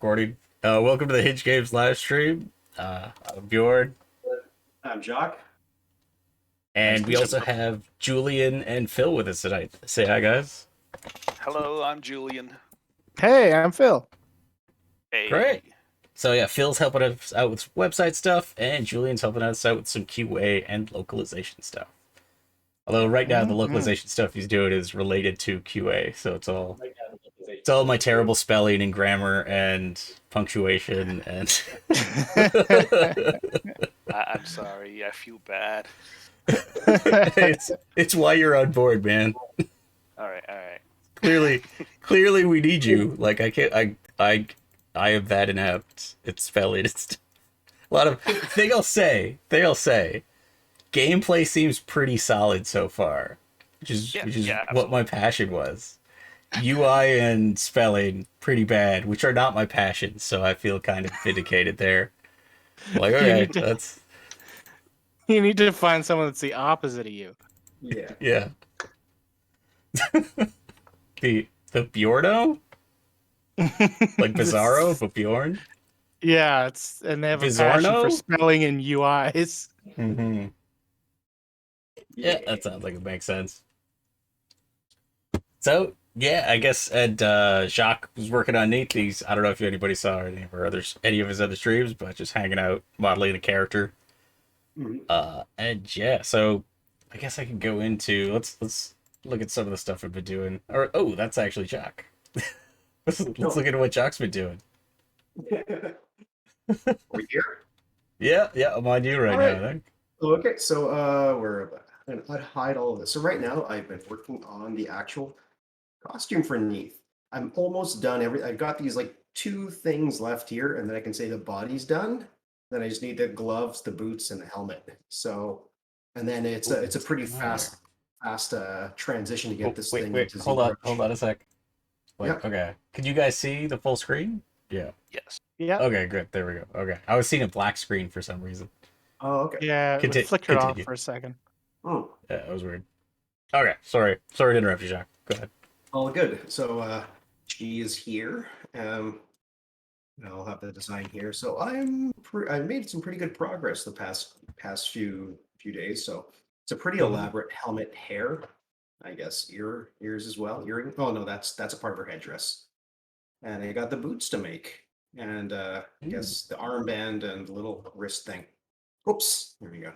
recording. Welcome to the Hinge Games live stream. I'm Bjorn, I'm Jock. Nice and to we meet also you. have Julian and Phil with us tonight. Say hi, guys. Hello, I'm Julian. Hey, I'm Phil. Great. Hey. So yeah, Phil's helping us out with website stuff, and Julian's helping us out with some QA and localization stuff. Although right now the localization stuff he's doing is related to QA, so it's all my terrible spelling and grammar and punctuation and I'm sorry. I feel bad. it's why you're on board, man. All right. Clearly we need you. Like I can't I am that inept. It's spelling. It's a lot of thing I'll say. Gameplay seems pretty solid so far, which is what my passion was. UI and spelling pretty bad, which are not my passion, so I feel kind of vindicated there. Like, okay, that's You need to find someone that's the opposite of you. yeah. the Bjorno? Like Bizarro, but Bjorn? Yeah, and they have a passion for Bizarno? spelling and UIs. Mm-hmm. Yeah, that sounds like it makes sense. So, yeah, I guess Jacques was working on neat these. I don't know if anybody saw any of his other streams, but just hanging out, modeling a character. And yeah, so I guess I can go into let's look at some of the stuff I've been doing. Or that's actually Jacques. let's look at what Jacques been doing. We're here. Yeah, I'm on you right now, I think. Okay, so we're gonna hide all of this. So right now I've been working on the actual costume for Neath. I'm almost done. I've got these like two things left here, and then I can say the body's done. Then I just need the gloves, the boots, and the helmet. So, and then it's a pretty fast transition to get this thing Wait, into hold on a sec. Wait, Yep. okay. Can you guys see the full screen? Yeah. Yes. Yeah. Okay, good. There we go. Okay. I was seeing a black screen for some reason. Oh, okay. Yeah, it flickered off Continue. for a second. Oh, Yeah, that was weird. Okay, sorry to interrupt you, Jacques. Go ahead. all good. So she is here. I'll have the design here. So I've made some pretty good progress the past few days. So it's a pretty elaborate helmet hair, I guess ears as well. Earring. Oh no, that's a part of her headdress. And I got the boots to make, and I guess the armband and the little wrist thing. Oops, there we go.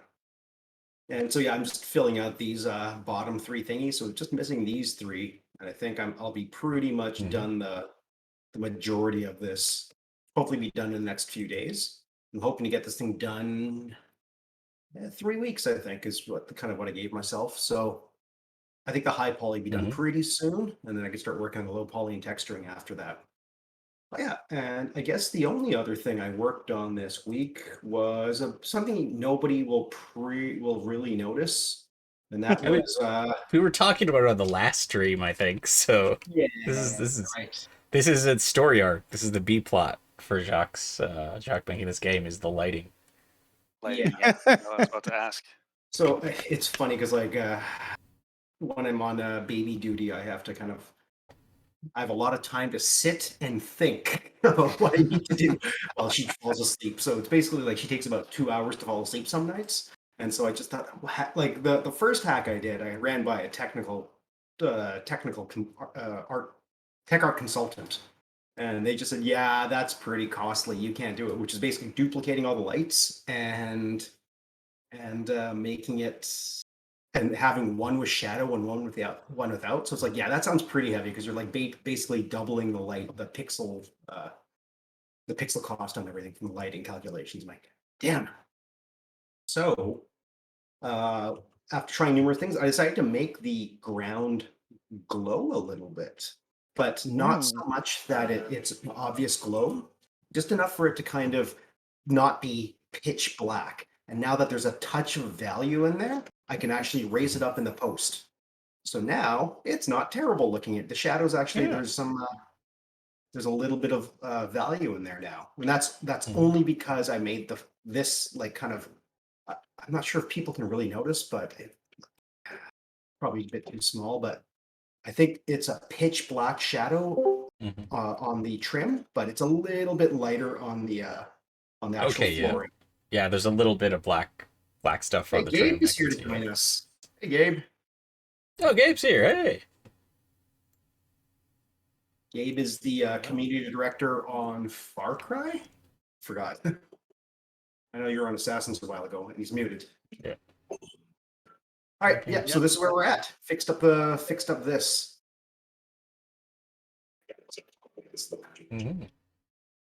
And so yeah, I'm just filling out these bottom three thingies. So just missing these three, and I think I'll be pretty much done the majority of this. Hopefully, be done in the next few days. I'm hoping to get this thing done. 3 weeks, I think, is what I gave myself. So I think the high poly be done pretty soon, and then I can start working on the low poly and texturing after that. But yeah, and I guess the only other thing I worked on this week was something nobody will really notice, and that was We were talking about it on the last stream, I think. So yeah, this is a story arc. This is the B plot for Jacques making this game is the lighting. Yeah. I was about to ask. So it's funny because when I'm on baby duty, I have a lot of time to sit and think about what I need to do while she falls asleep. So it's basically like she takes about 2 hours to fall asleep some nights. And so I just thought, like the first hack I did, I ran by a tech art consultant, and they just said, yeah, that's pretty costly. You can't do it, which is basically duplicating all the lights and making it and having one with shadow and one without. So it's like, yeah, that sounds pretty heavy because you're like basically doubling the light, the pixel cost on everything from the lighting calculations. I'm like, damn. So after trying numerous things, I decided to make the ground glow a little bit, but not so much that it's an obvious glow, just enough for it to kind of not be pitch black. And now that there's a touch of value in there, I can actually raise it up in the post. So now it's not terrible looking at the shadows. Actually, there's a little bit of value in there now, and that's only because I made this like kind of. I'm not sure if people can really notice, but probably a bit too small. But I think it's a pitch black shadow Mhm. on the trim, but it's a little bit lighter on the actual Okay, yeah. flooring. Yeah, there's a little bit of black stuff Hey, on the Gabe trim. I is can here to see that. join us. Hey, Gabe. Oh, Gabe's here. Hey. Gabe is the community director on Far Cry. Forgot. I know you were on Assassins a while ago, and he's muted. Yeah. All right. Okay. Yeah. So Yep. this is where we're at. Fixed up this. Mhm.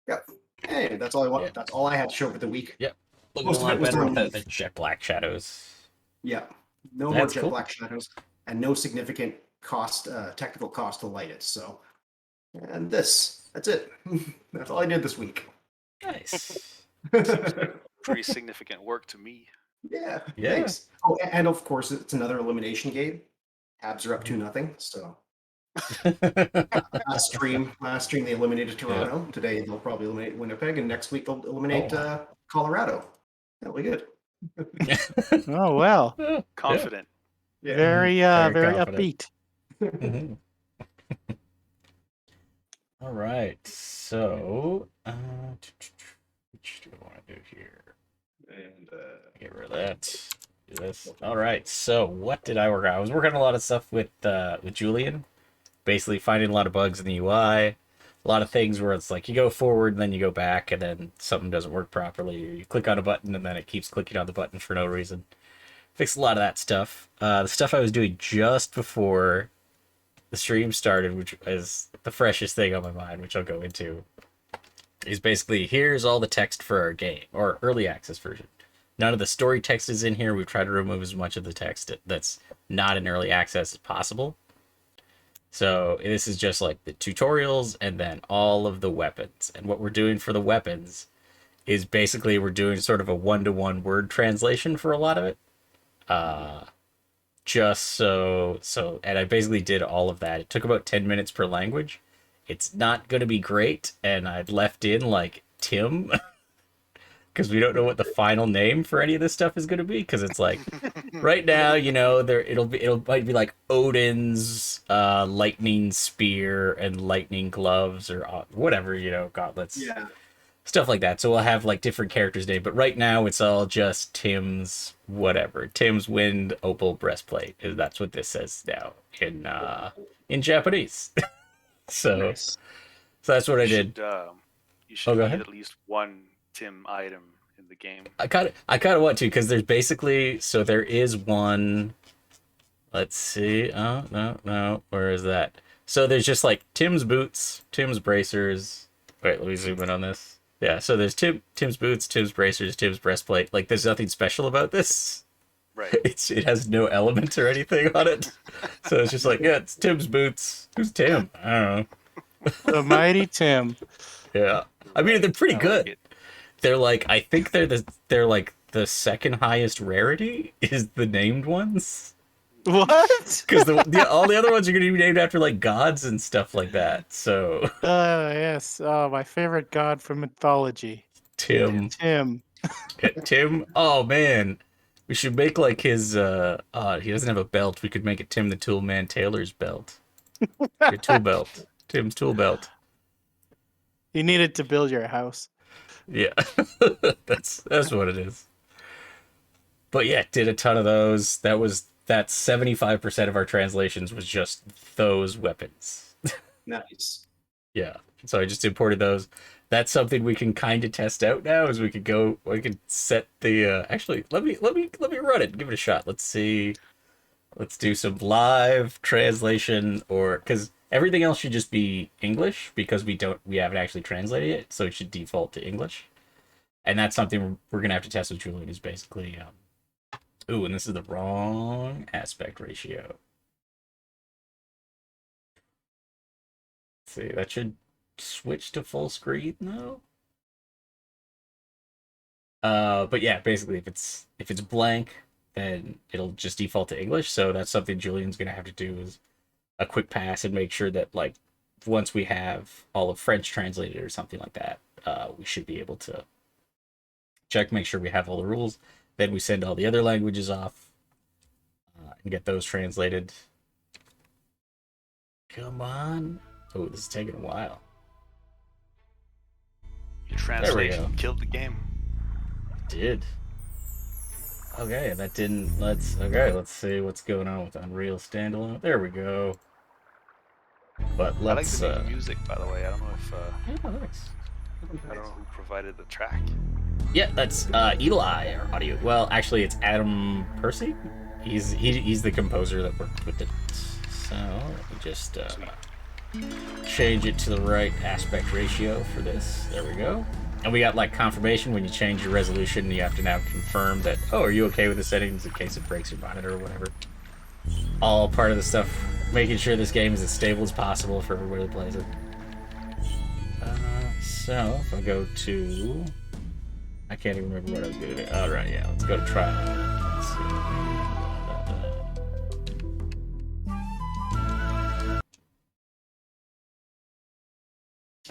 Yep. Hey, that's all I want. Yeah. That's all I had to show for the week. Yep. Looking Most a of it lot was better done without the with. jet black shadows. Yeah. No more That's jet cool. black shadows, and no significant cost, technical cost to light it. So, and that's it. That's all I did this week. Nice. Pretty significant work to me. Yeah. Yeah. Thanks. Oh, and of course, it's another elimination game. Habs are up 2-0. So last stream they eliminated Toronto. Today they'll probably eliminate Winnipeg, and next week they'll eliminate Oh, wow. Colorado. That'll be good. Oh well, Yeah. Confident. Yeah. very Very upbeat. Mhm. All right. So, which do I want to do here? And Get rid of that. Do this. All right. So, what did I work on? I was working on a lot of stuff with Julian, basically finding a lot of bugs in the UI, a lot of things where it's like you go forward and then you go back and then something doesn't work properly, or you click on a button and then it keeps clicking on the button for no reason. Fixed a lot of that stuff. The stuff I was doing just before the stream started, which is the freshest thing on my mind, which I'll go into, is basically here's all the text for our game, or early access version. None of the story text is in here. We've tried to remove as much of the text that's not in early access as possible. So this is just like the tutorials and then all of the weapons. And what we're doing for the weapons is basically we're doing sort of a one-to-one word translation for a lot of it. Just so and I basically did all of that. It took about 10 minutes per language. It's not going to be great, and I've left in like Tim because we don't know what the final name for any of this stuff is going to be, because it's like right now, there it'll might be like Odin's lightning spear and lightning gloves, or whatever, gauntlets, yeah. stuff like that. So we'll have like different characters' name, but right now it's all just Tim's whatever. Tim's wind opal breastplate. That's what this says now in Japanese. so Nice. so that's what I did. You should go need ahead. at least one Tim item in the game. I kind of want to, because there's basically, so there is one. Let's see. Oh, no. Where is that? So there's just like Tim's boots, Tim's bracers. Wait, let me zoom in on this. Yeah, so there's Tim's boots, Tim's bracers, Tim's breastplate. Like, there's nothing special about this. Right. It has no element or anything on it. So it's just like, yeah, it's Tim's boots. Who's Tim? I don't know. The mighty Tim. Yeah. I mean, they're pretty I like good. it. They're like, I think they're like the second highest rarity is the named ones. What? Because all the other ones are going to be named after like gods and stuff like that. So Yes. Oh, my favorite god from mythology, Tim, Tim. Tim. Oh man, we should make like his. He doesn't have a belt. We could make it Tim the Toolman Taylor's belt. Your tool belt. Tim's tool belt. You needed to build your house. Yeah, that's what it is. But yeah, did a ton of those. That's 75% of our translations was just those weapons. Nice. Yeah. So I just imported those. That's something we can kind of test out now. Is we could set the. Actually, let me run it. Give it a shot. Let's see. Let's do some live translation, or because everything else should just be English, because we haven't actually translated it, so it should default to English. And that's something we're gonna have to test with Julian. Is basically. Ooh, and this is the wrong aspect ratio. Let's see, that should switch to full screen though. But yeah, basically, if it's blank, then it'll just default to English. So that's something Julian's gonna have to do, is a quick pass and make sure that like once we have all of French translated or something like that, we should be able to check, make sure we have all the rules. Then we send all the other languages off and get those translated. Come on. Oh, this is taking a while. Your go. translation killed the game. Did. Okay, that didn't. Let's see what's going on with Unreal Standalone. There we go. But I like let's. the new music, by the way. I don't know if Yeah, thanks. I don't know who provided the track. Yeah, that's Eli, our audio. Well, actually, it's Adam Percy. He's the composer that worked with it. So let me just change it to the right aspect ratio for this. There we go. And we got like confirmation when you change your resolution. You have to now confirm that. Oh, are you okay with the settings in case it breaks your monitor or whatever? All part of the stuff, making sure this game is as stable as possible for everybody that plays it. So if I go to, I can't even remember what I was going to do. All right, yeah, let's go to trial. Let's see.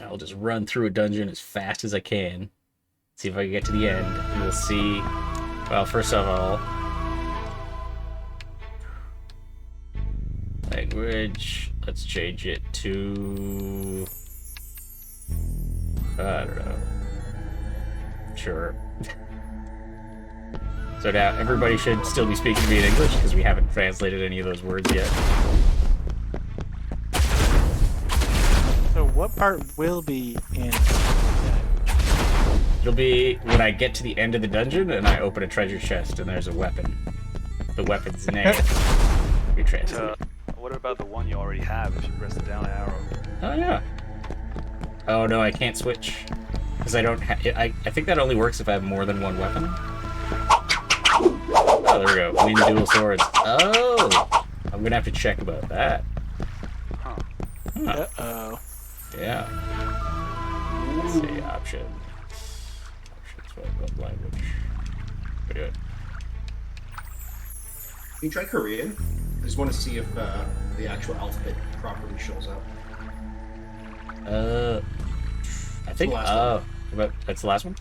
I'll just run through a dungeon as fast as I can. See if I can get to the end. And we'll see. Well, first of all, language. Let's change it to. I don't know. Sure. So now everybody should still be speaking to me in English because we haven't translated any of those words yet. So what part will be in? It'll be when I get to the end of the dungeon and I open a treasure chest and there's a weapon. The weapon's name. We translate. What about the one you already have if you press the down arrow? Oh yeah. Oh no, I can't switch because I don't. I think that only works if I have more than one weapon. Oh, there we go. Win dual swords. Oh, I'm gonna have to check about that. Huh. Huh. Uh-oh. Yeah. Let's see options. What language? We do it. Can you try Korean? I just want to see if the actual alphabet properly shows up. I think. But that's the last one.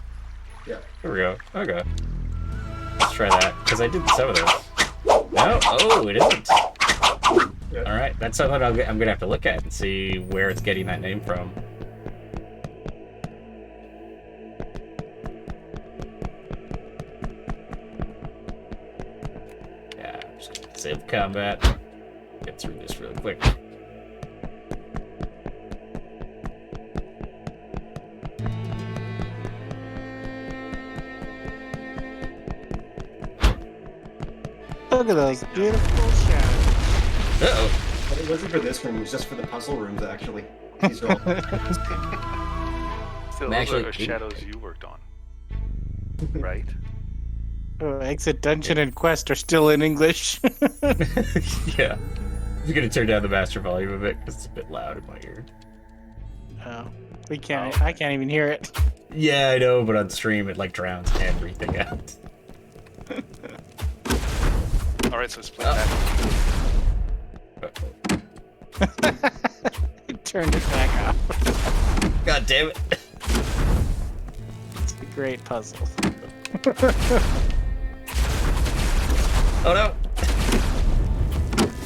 Yeah. Here we go. Okay. Let's try that because I did some of those. No. Oh, it isn't. Yeah. All right. That's something I'm gonna have to look at and see where it's getting that name from. Yeah. I'm just gonna save combat. Get through this really quick. Look at those beautiful shadows. Uh-oh. But it wasn't for this room, it was just for the puzzle rooms, actually. These are all... Still, those Actually, are shadows you worked on, right? Oh, exit, dungeon, and quest are still in English. Yeah. I'm gonna turn down the master volume a bit because it's a bit loud in my ear. Oh, we can't. I can't even hear it. Yeah, I know, but on stream it like drowns everything out. All right, so let's play that. Turned it back off. God damn it. It's a great puzzle. Oh no.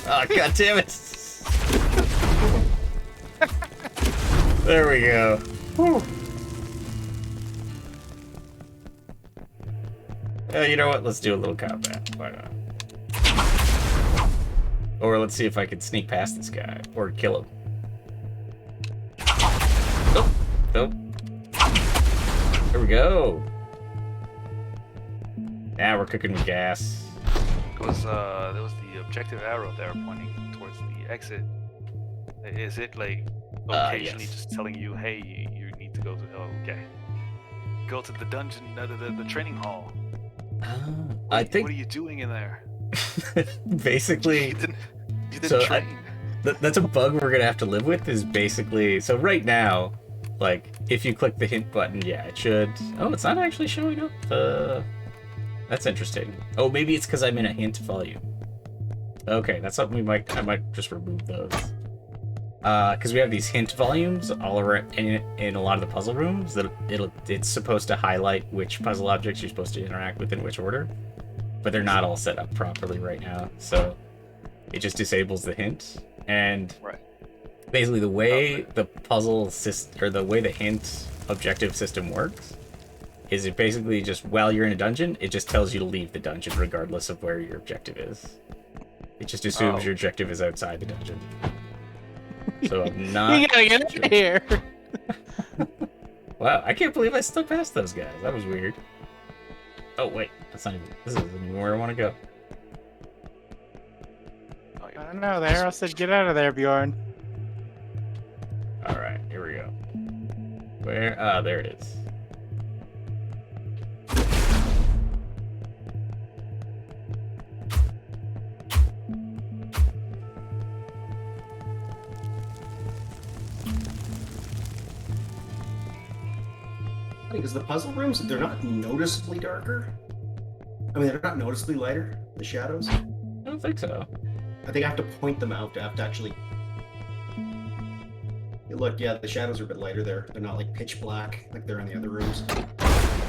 Oh, god damn it. There we go. Whew. You know what? Let's do a little combat. Why not? Or let's see if I can sneak past this guy or kill him. Nope. Nope. There we go. Now we're cooking with gas. There was the objective arrow there pointing towards the exit. Is it like occasionally yes. just telling you, hey, you need to go to? Oh, okay. Go to the dungeon, the training hall. I think What are you doing in there? basically. You didn't So train. that's a bug we're gonna have to live with. Is basically so right now, like if you click the hint button, yeah, it should. Oh, it's not actually showing up. That's interesting. Oh, maybe it's because I'm in a hint volume. Okay, that's something I might just remove those. Because we have these hint volumes all around in a lot of the puzzle rooms that it's supposed to highlight which puzzle objects you're supposed to interact with in which order, but they're not all set up properly right now, so it just disables the hint. And Right. Basically, the way the puzzle system, or the way the hint objective system works, is it basically just while you're in a dungeon, it just tells you to leave the dungeon regardless of where your objective is. It just assumes your objective is outside the dungeon. So I'm not. You gotta get out of here. Wow, I can't believe I stuck past those guys. That was weird. Oh wait, that's not even. This isn't even where I want to go. Oh, I don't know. The arrow said, "Get out of there, Bjorn." All right, here we go. Where? Ah, there it is. Because the puzzle rooms, they're not noticeably darker. I mean, they're not noticeably lighter, the shadows. I don't think so. I think I have to point them out to have to actually... Look, yeah, the shadows are a bit lighter there. They're not like pitch black like they're in the other rooms.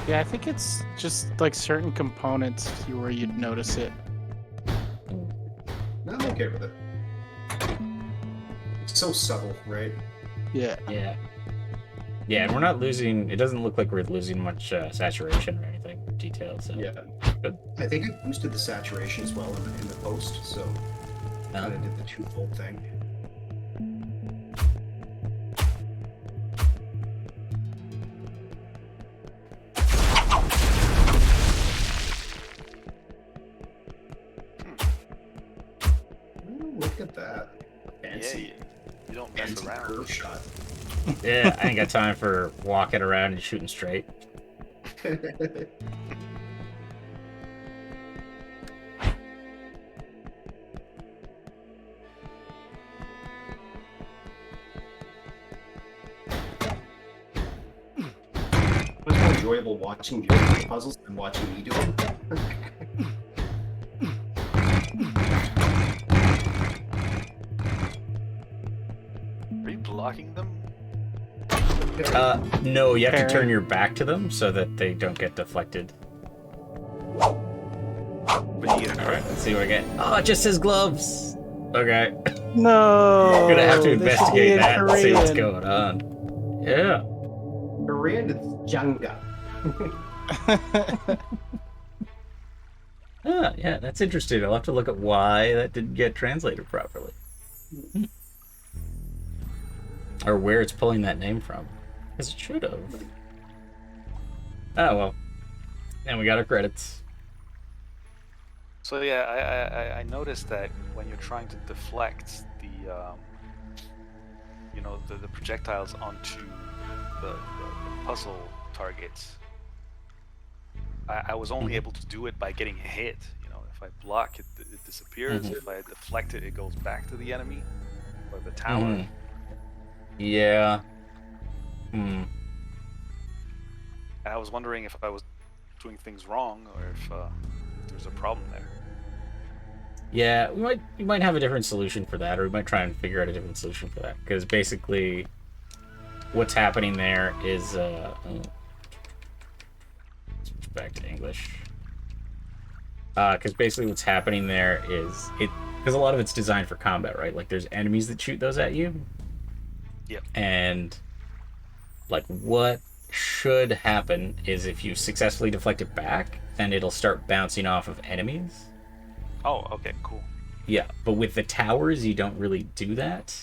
Yeah, I think it's just like certain components where you'd notice it. No, I'm okay with it. It's so subtle, right? Yeah. Yeah. Yeah, and we're not losing. It doesn't look like we're losing much saturation or anything, detail. So Yeah. good. I think I boosted the saturation as well in the post, so kind of did the twofold thing. Ooh, look at that. yeah, Fancy. you don't mess Fancy around. curve shot. Yeah, I ain't got time for walking around and shooting straight. It was more enjoyable watching you do the puzzles than watching me do them. Are you blocking them? No, you have to Parry. turn your back to them so that they don't get deflected. But you get a All right, crit. let's see what I get. Oh, it just says gloves. Okay, No. I'm gonna have to this should be investigate in that and see what's Korean. going on. Yeah. Korean is Janga. Ah, yeah, that's interesting. I'll have to look at why that didn't get translated properly. Or where it's pulling that name from. Because it should have. Oh, well. And we got our credits. So yeah, I noticed that when you're trying to deflect the the projectiles onto the puzzle targets, I was only able to do it by getting hit. You know, if I block it, it disappears. Mhm. If I deflect it, it goes back to the enemy or the tower. Mhm. Yeah. Hmm. And I was wondering if I was doing things wrong or if there's a problem there. Yeah, we might have a different solution for that, or we might try and figure out a different solution for that. Because basically, what's happening there is switch back to English. Because basically, what's happening there is because a lot of it's designed for combat, right? Like there's enemies that shoot those at you. Yep. And like what should happen is if you successfully deflect it back, then it'll start bouncing off of enemies. Oh, okay, cool. Yeah, but with the towers, you don't really do that.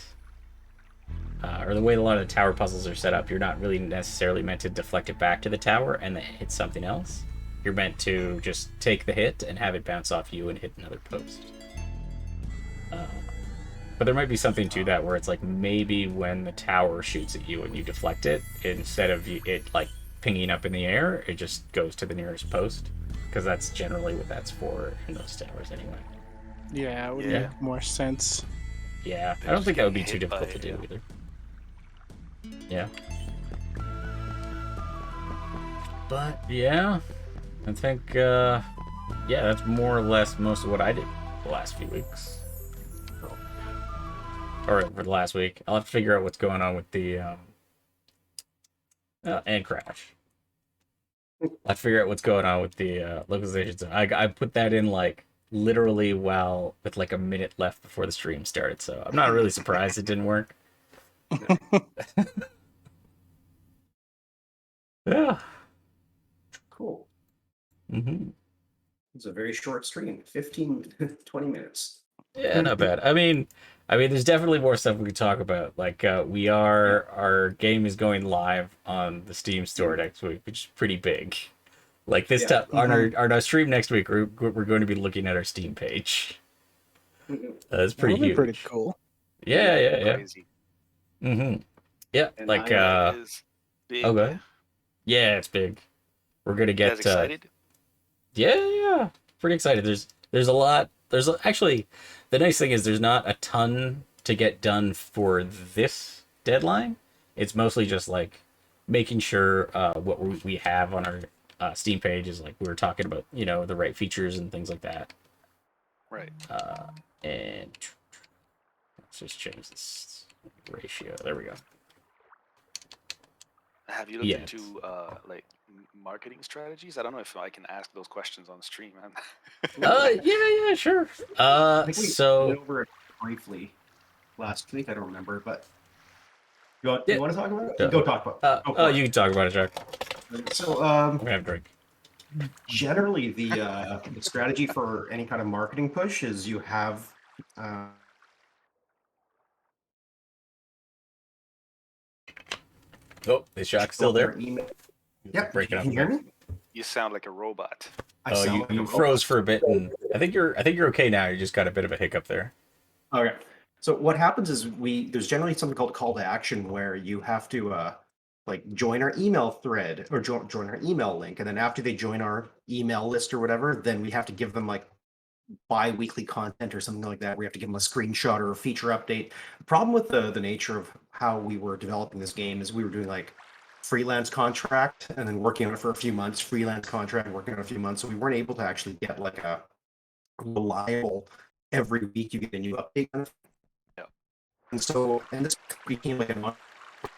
Or the way a lot of the tower puzzles are set up, you're not really necessarily meant to deflect it back to the tower and then hit something else. You're meant to just take the hit and have it bounce off you and hit another post. But there might be something to that where it's like maybe when the tower shoots at you and you deflect it, instead of it like pinging up in the air, it just goes to the nearest post. Because that's generally what that's for in those towers anyway. Yeah, it would Yeah. make more sense. Yeah, They're I don't just think that would be getting too hit by difficult to it, do either. Yeah. But yeah, I think yeah, that's more or less most of what I did the last few weeks. Or for the last week. I'll have to figure out what's going on with the and Crash. I'll have to figure out what's going on with the localization zone. I put that in like literally with like a minute left before the stream started, so I'm not really surprised it didn't work. Yeah. Cool. Hmm. It's a very short stream, 15, 20 minutes. Yeah, not bad. I mean, there's definitely more stuff we could talk about. Like, our game is going live on the Steam store next week, which is pretty big. Like this Yeah. time on our stream next week, we're going to be looking at our Steam page. It's pretty That'll be pretty huge. cool. Yeah, yeah, yeah. Crazy. Mm-hmm. Yeah, And like That is big. okay. Yeah, it's big. We're gonna You guys get excited? yeah, yeah, pretty excited. There's a lot. Actually, the nice thing is there's not a ton to get done for this deadline. It's mostly just like making sure what we have on our Steam page is like we were talking about, the right features and things like that. Right. And let's just change this ratio. There we go. Have you looked Yeah. into like marketing strategies? I don't know if I can ask those questions on stream, man. Yeah, sure. I think we went So over it briefly last week. I don't remember, but you want, Yeah. you want to talk about it? Yeah. Go talk about it. Go for it. you can talk about it, Jack. So, I'm gonna have a drink. generally, the strategy for any kind of marketing push is you have Oh, is Jack still there? their email. Yep. Breaking Can up you a hear bit. me? You sound like a robot. I Oh, sound you, like a you robot. froze for a bit, and I think you're okay now. You just got a bit of a hiccup there. Okay. So what happens is there's generally something called call to action where you have to like join our email thread or join our email link, and then after they join our email list or whatever, then we have to give them like bi-weekly content or something like that. We have to give them a screenshot or a feature update. The problem with the nature of how we were developing this game is we were doing like freelance contract and then working on it for a few months, freelance contract, working on it a few months. So we weren't able to actually get like a reliable every week you get a new update kind of. Yeah. And this became like a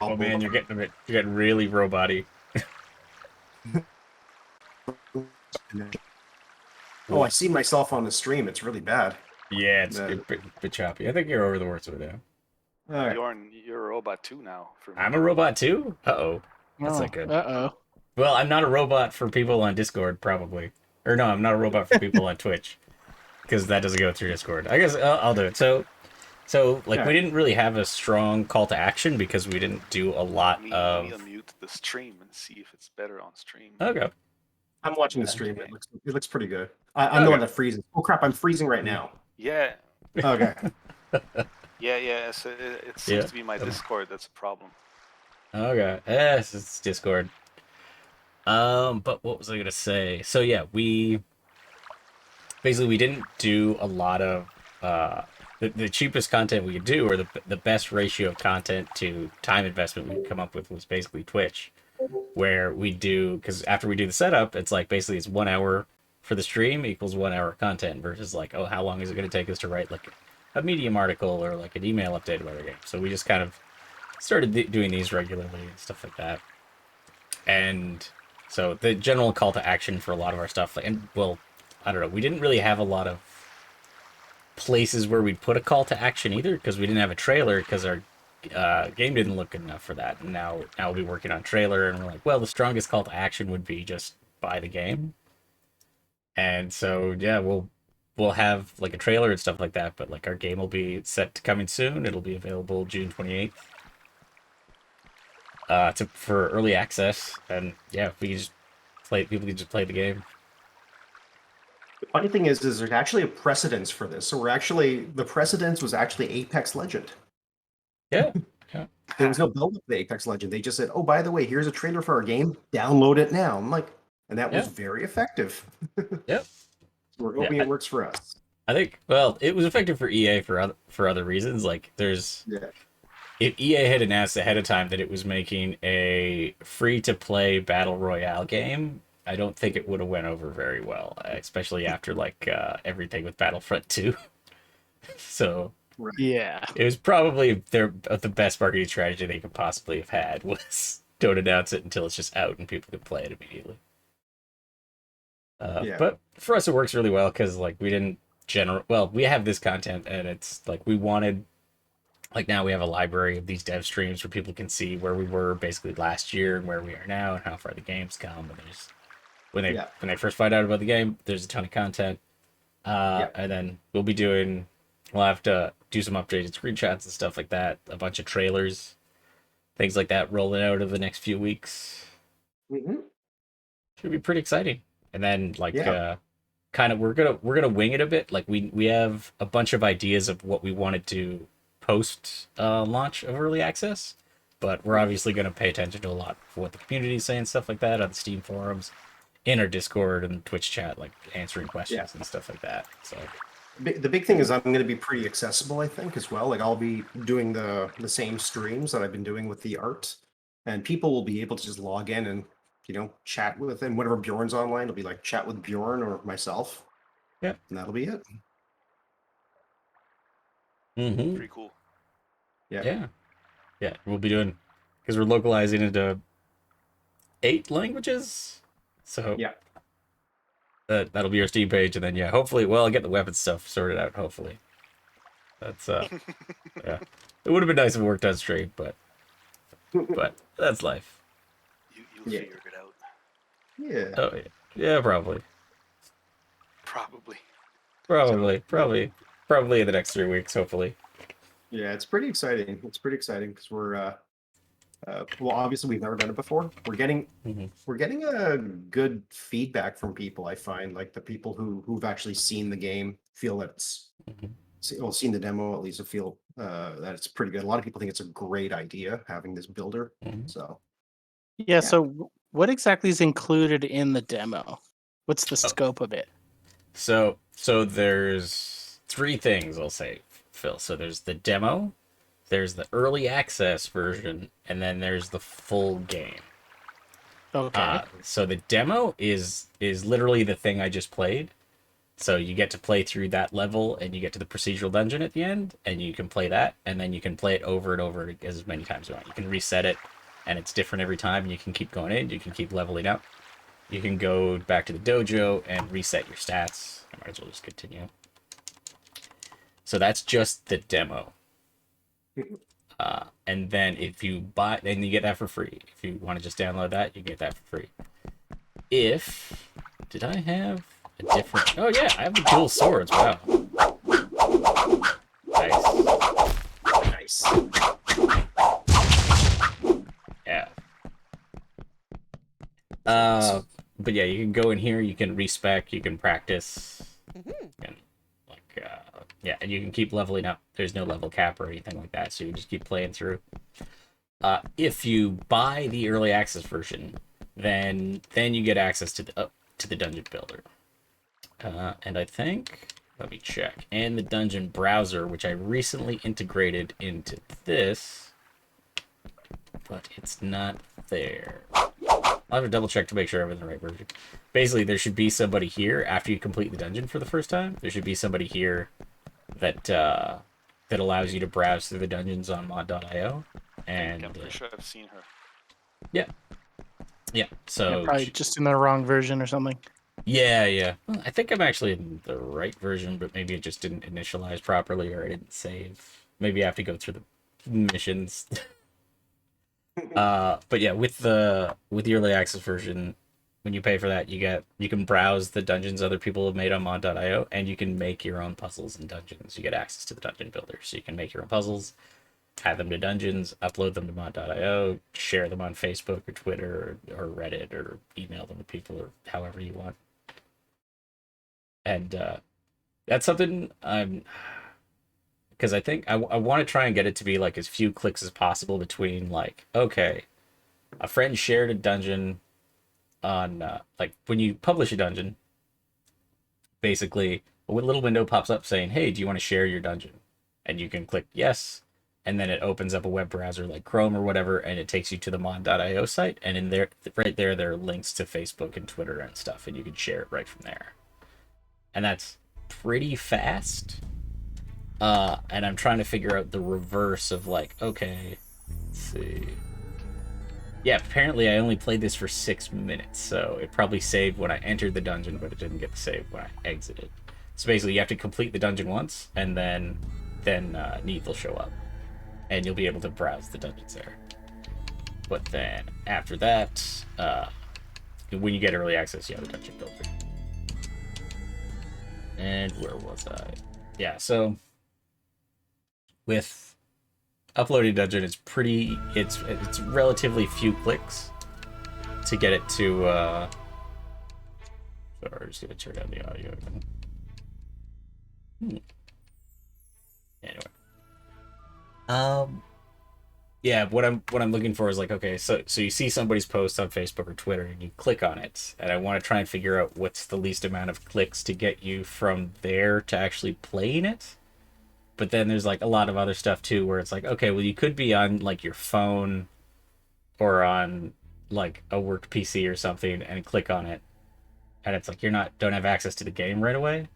Oh man, you're getting really robot-y. Oh, I see myself on the stream. It's really bad. Yeah, it's Yeah. a bit choppy. I think you're over the worst of it now. All right. You're a robot too now. For me. I'm a robot too? Uh-oh. That's not good. Uh-oh. Well, I'm not a robot for people on Discord, probably. Or no, I'm not a robot for people on Twitch. Because that doesn't go through Discord. I guess I'll do it. So like, Yeah. we didn't really have a strong call to action because we didn't do a lot Let me of... unmute the stream and see if it's better on stream. Okay. I'm watching the stream. It looks pretty good. I'm the one that freezes. Oh crap! I'm freezing right now. Yeah, Okay. yeah. So it seems to be my Discord that's a problem. Okay. Yes, it's Discord. But what was I gonna say? So yeah, we didn't do a lot of the cheapest content we could do, or the best ratio of content to time investment we could come up with was basically Twitch, where we do, because after we do the setup, it's like basically it's 1 hour for the stream equals 1 hour of content versus like, oh, how long is it going to take us to write like a Medium article or like an email update about our game? So we just kind of started doing these regularly and stuff like that. And so the general call to action for a lot of our stuff, and well, I don't know, we didn't really have a lot of places where we'd put a call to action either, because we didn't have a trailer, because our game didn't look good enough for that. And now we'll be working on trailer, and we're like, well, the strongest call to action would be just buy the game. And so yeah, we'll have like a trailer and stuff like that, but like our game will be set to coming soon. It'll be available June 28th. For early access, and yeah, people can just play the game. The funny thing is there's actually a precedence for this. So the precedence was actually Apex Legend. Yeah. There was no build up to Apex Legend. They just said, "Oh, by the way, here's a trailer for our game. Download it now." I'm like, and that was very effective. Yep. So we're hoping it works for us. I think, well, it was effective for EA for other reasons. Like, if EA had announced ahead of time that it was making a free-to-play battle royale game, I don't think it would have went over very well, especially after like everything with Battlefront 2. So Yeah. it was probably the best marketing strategy they could possibly have had was don't announce it until it's just out and people can play it immediately. But for us, it works really well because like we didn't we have this content, and it's like we wanted like now we have a library of these dev streams where people can see where we were basically last year and where we are now and how far the game's come. And there's Yeah. when they first find out about the game, there's a ton of content. Yeah. And then we'll have to do some updated screenshots and stuff like that. A bunch of trailers, things like that rolling out over the next few weeks. Hmm. Should be pretty exciting. And then Yeah. kind of we're gonna wing it a bit. Like we have a bunch of ideas of what we wanted to post launch of early access, but we're obviously gonna pay attention to a lot of what the community is saying, stuff like that on the Steam forums, in our Discord and Twitch chat, like answering questions and stuff like that. So The big thing is I'm going to be pretty accessible, I think, as well. Like I'll be doing the same streams that I've been doing with the art, and people will be able to just log in and chat with. And whenever Bjorn's online, it'll be like chat with Bjorn or myself. Yeah. And that'll be it. Pretty cool. Yeah. Yeah. We'll be doing because we're localizing into 8 languages. So Yeah. that'll be our Steam page, and then hopefully, well, I'll get the weapon stuff sorted out. Hopefully, that's yeah. It would have been nice if it worked on stream, but that's life. You'll Yeah. figure it out. Yeah. Oh yeah, probably Probably. probably in the next 3 weeks, hopefully. Yeah, it's pretty exciting. It's pretty exciting because we're well, obviously we've never done it before. We're getting Mhm. a good feedback from people. I find like the people who've actually seen the game feel that it's Mhm. seen the demo at least, feel that it's pretty good. A lot of people think it's a great idea having this builder. Mhm. So Yeah. So what exactly is included in the demo? What's the Oh. scope of it? So there's 3 things I'll say, Phil. So there's the demo, there's the early access version, and then there's the full game. Okay. So the demo is literally the thing I just played. So you get to play through that level, and you get to the procedural dungeon at the end, and you can play that, and then you can play it over and over as many times as you want. You can reset it, and it's different every time. And you can keep going in. You can keep leveling up. You can go back to the dojo and reset your stats. I might as well just continue. So that's just the demo. And then if you buy, then you get that for free. If you want to just download that, you get that for free. Did I have a different? Oh yeah, I have the dual swords. Wow. Nice. Yeah. But yeah, you can go in here. You can respec. You can practice. And and you can keep leveling up. There's no level cap or anything like that, so you can just keep playing through. If you buy the early access version, then you get access to the dungeon builder. And I think, let me check, and the dungeon browser, which I recently integrated into this, but it's not there. I'll have to double check to make sure I'm in the right version. Basically, there should be somebody here after you complete the dungeon for the first time. There should be somebody here that allows you to browse through the dungeons on mod.io. And I'm pretty sure I've seen her. Yeah. So Probably just in the wrong version or something. Yeah. Well, I think I'm actually in the right version, but maybe it just didn't initialize properly or I didn't save. Maybe I have to go through the missions. But yeah, with the early access version, when you pay for that, you can browse the dungeons other people have made on mod.io, and you can make your own puzzles and dungeons. You get access to the dungeon builder, so you can make your own puzzles, add them to dungeons, upload them to mod.io, share them on Facebook or Twitter or Reddit, or email them to people, or however you want. And that's something because I think I want to try and get it to be like as few clicks as possible between, like, okay, a friend shared a dungeon on like when you publish a dungeon, basically a little window pops up saying, hey, do you want to share your dungeon? And you can click yes, and then it opens up a web browser like Chrome or whatever, and it takes you to the mod.io site, and in there, right there are links to Facebook and Twitter and stuff, and you can share it right from there. And that's pretty fast. And I'm trying to figure out the reverse of, like, okay, let's see. Yeah, apparently I only played this for 6 minutes, so it probably saved when I entered the dungeon, but it didn't get saved when I exited. So basically, you have to complete the dungeon once, and then Neath will show up. and you'll be able to browse the dungeons there. But then after that, when you get early access, you have a dungeon builder. And where was I? Yeah, so with uploading dungeon, it's relatively few clicks to get it to. Sorry, I'm just gonna turn down the audio. Anyway, yeah, what I'm looking for is like, okay, so you see somebody's post on Facebook or Twitter and you click on it, and I want to try and figure out what's the least amount of clicks to get you from there to actually playing it. But then there's like a lot of other stuff too where it's like, okay, well you could be on like your phone or on like a work PC or something and click on it, and it's like don't have access to the game right away.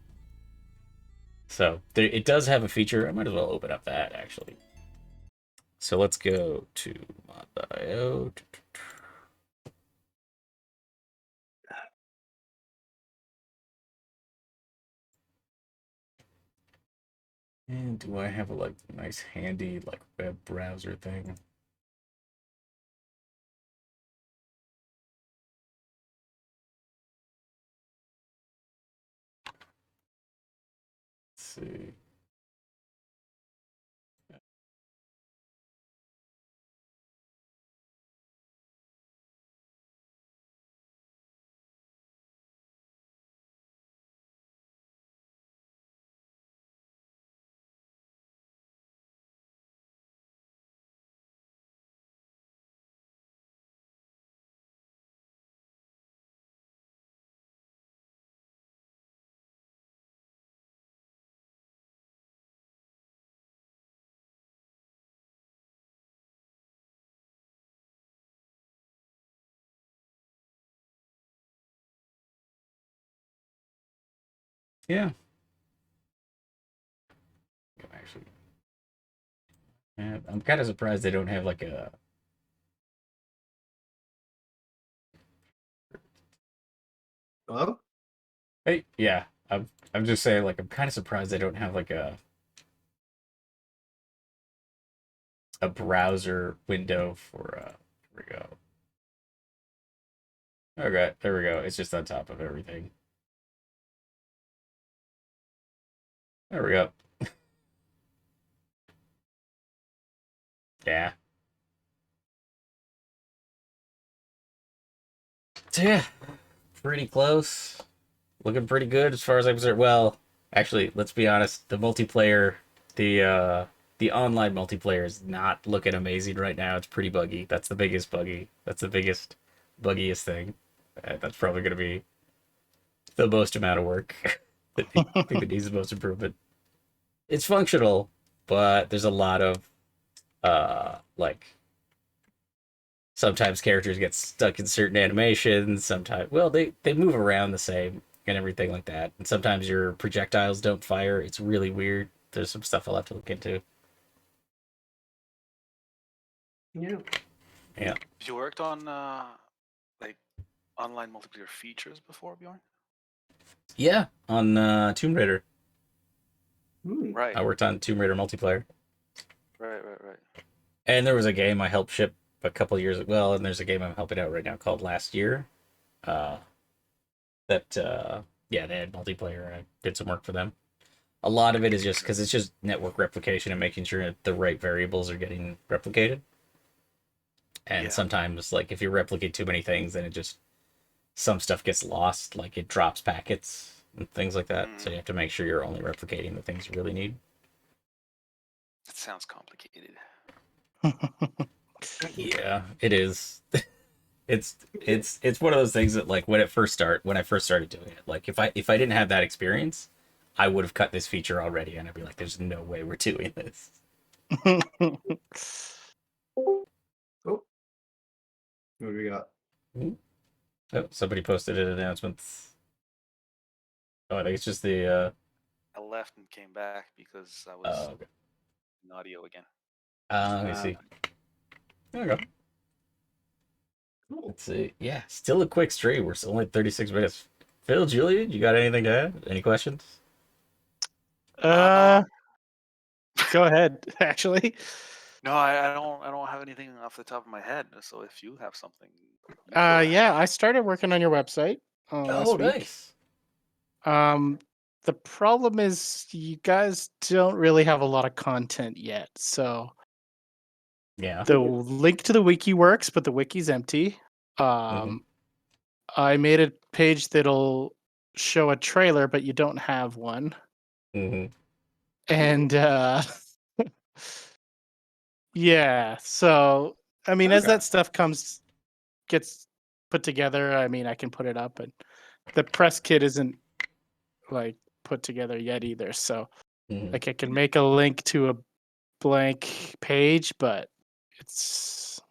So it does have a feature. I might as well open up that actually. So let's go to mod.io. And do I have a like nice handy like web browser thing? Let's see. Yeah. Actually, I'm kind of surprised they don't have like a. Hello? Hey, yeah. I'm just saying like I'm kind of surprised they don't have like a browser window for here we go. Okay, there we go. It's just on top of everything. There we go. Yeah. So yeah, pretty close. Looking pretty good as far as I'm concerned. Well, actually, let's be honest. The online multiplayer is not looking amazing right now. It's pretty buggy. That's the biggest buggy. That's the biggest buggiest thing. That's probably going to be the most amount of work. I think that needs the most improvement. It's functional, but there's a lot of like sometimes characters get stuck in certain animations. Sometimes, well, they move around the same and everything like that. And sometimes your projectiles don't fire. It's really weird. There's some stuff I'll have to look into. Yeah. Yeah. You worked on like online multiplayer features before, Bjorn? Yeah, on Tomb Raider. Right. I worked on Tomb Raider multiplayer. Right. And there was a game I helped ship a couple years ago. Well, and there's a game I'm helping out right now called Last Year. Yeah, they had multiplayer. I did some work for them. A lot of it is just because it's just network replication and making sure the right variables are getting replicated. And Yeah. sometimes, like, if you replicate too many things, then some stuff gets lost, like it drops packets and things like that. So you have to make sure you're only replicating the things you really need. That sounds complicated. Yeah, it is. It's one of those things that like when I first started doing it, like if I didn't have that experience, I would have cut this feature already, and I'd be like, "There's no way we're doing this." Oh, what do we got? Oh, somebody posted an announcement. Oh, I think it's just the. I left and came back because I was Okay. in audio again. Let me see. There we go. Cool. Let's see. Yeah, still a quick stream. We're still only 36 minutes. Phil, Julian, you got anything to add? Any questions? Go ahead, actually. No, I don't have anything off the top of my head. So if you have something, you go ahead. Yeah, I started working on your website last Oh, week. nice. The problem is you guys don't really have a lot of content yet. So Yeah. the link to the wiki works, but the wiki's empty. I made a page that'll show a trailer, but you don't have one. hmm And yeah, so I mean, as Okay. that stuff gets put together, I mean, I can put it up, and the press kit isn't like put together yet either. So like, I can make a link to a blank page, but it's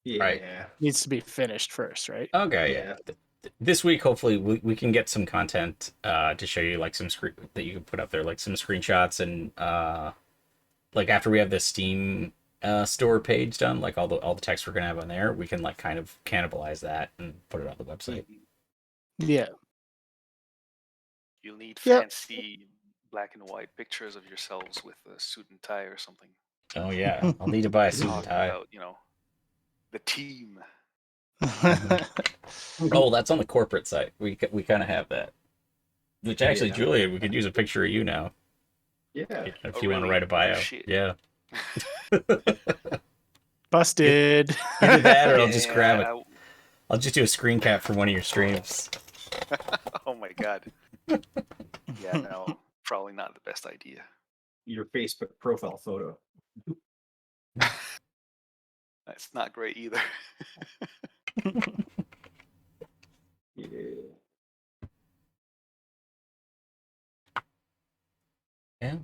Yeah. needs to be finished first, right? Okay, Yeah. yeah. This week, hopefully, we can get some content to show you, like some screen that you can put up there, like some screenshots, and like after we have the Steam store page done, like all the text we're gonna have on there, we can like kind of cannibalize that and put it on the website. Yeah. You'll need Yep. fancy black and white pictures of yourselves with a suit and tie or something. Oh yeah, I'll need to buy a suit and Talking tie. about, the team. Oh, that's on the corporate site. We kind of have that. Which actually, Yeah. Julian, we could use a picture of you now Yeah. if Oh, you want to really? write a Oh, bio. shit. Yeah. Busted. Either that, or I'll just Yeah, grab it. I'll just do a screen cap from one of your streams. oh my god. Yeah, no, probably not the best idea. Your Facebook profile photo. That's not great either. Yeah. Yeah.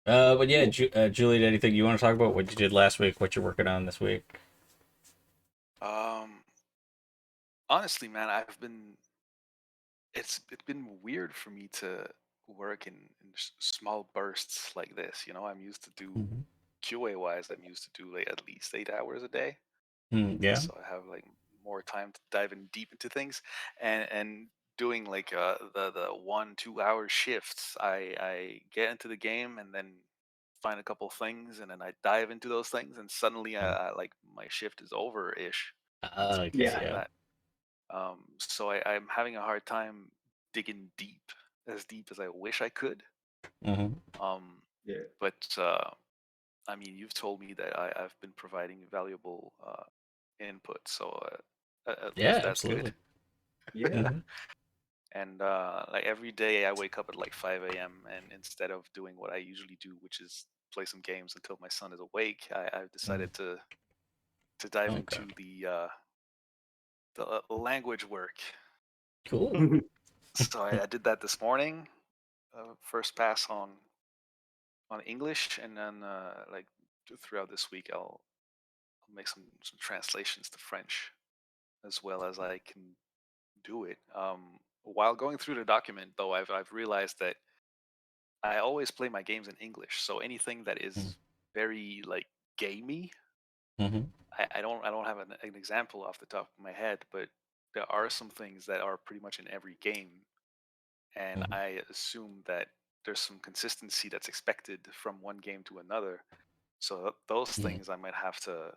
But yeah, Julian, anything you want to talk about? What you did last week? What you're working on this week? Um, honestly, man, it's been weird for me to work in small bursts like this. I'm used to do QA wise. I'm used to do like at least 8 hours a day. Yeah. So I have like more time to dive in deep into things, and doing like the 1 2 hour shifts. I get into the game and then find a couple things, and then I dive into those things, and suddenly I like my shift is over ish, Okay. something Yeah. like Yeah. that. So I'm having a hard time digging deep, as deep as I wish I could. hmm Um, Yeah. but I mean, you've told me that I've been providing valuable input, so at Yeah. least that's good. Absolutely. Yeah. Mhm. And like every day, I wake up at like 5 a.m. and instead of doing what I usually do, which is play some games until my son is awake, I've decided to dive Okay. into the language work. Cool. So I did that this morning. First pass on English, and then like throughout this week, I'll make some translations to French as well as I can do it. While going through the document, though, I've realized that I always play my games in English. So anything that is very like gamey, hmm I don't have an example off the top of my head, but there are some things that are pretty much in every game, and hmm I assume that there's some consistency that's expected from one game to another. So those hmm things I might have to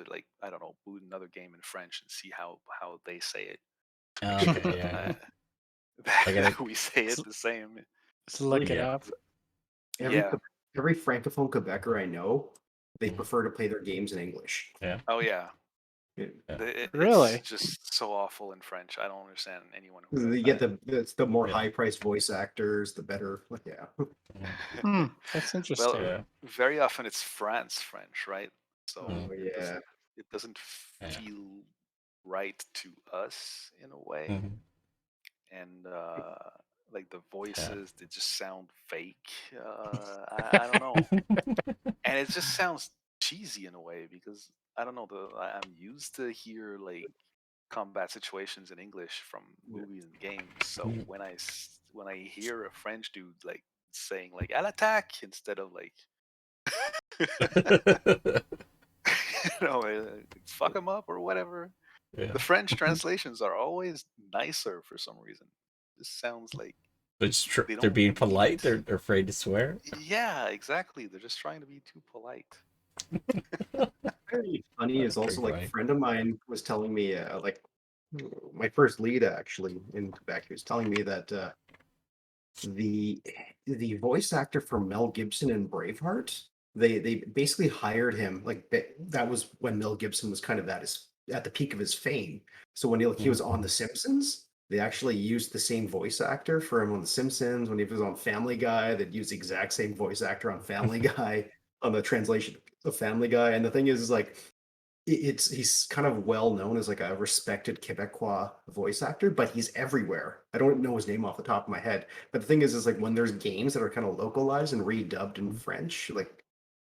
like, I don't know, boot another game in French and see how they say it to make sure Okay. Yeah. Yeah. I gotta. that we say it the same. Just look it Yeah. up. Every Yeah. every francophone Quebecer I know, they Mhm. prefer to play their games in English. Yeah. Oh yeah. Yeah. Yeah. It's Really? just so awful in French. I don't understand anyone who does You get that. the more Yeah. high priced voice actors, the better. Yeah. Mhm. That's Well, interesting. Yeah. very often it's France French, right? So Mhm. Oh it yeah. doesn't Yeah. feel right to us in a way. Mhm. And like the Yeah. voices, they just sound fake. I don't know. And it just sounds cheesy in a way because I don't know, I'm used to hear like combat situations in English from movies and games. So Mhm. when I hear a French dude like saying like "à l'attaque" instead of like fuck him up or whatever, Yeah. the French translations are always nicer for some reason. This sounds like they They're don't being mean polite. it. They're afraid to swear. Yeah, exactly. They're just trying to be too polite. Very funny is Pretty also like a funny. friend of mine was telling me, like my first lead actually in Quebec, he was telling me that the the voice actor for Mel Gibson in Braveheart, they basically hired him like that was when Mel Gibson was kind of at the peak of his fame. So when he was on The Simpsons, they actually used the same voice actor for him on The Simpsons. When he was on Family Guy, they'd use the exact same voice actor on Family Guy on the translation of Family Guy. And the thing is like he's kind of well known as like a respected Quebecois voice actor, but he's everywhere. I don't know his name off the top of my head, but the thing is like when there's games that are kind of localized and redubbed in French, like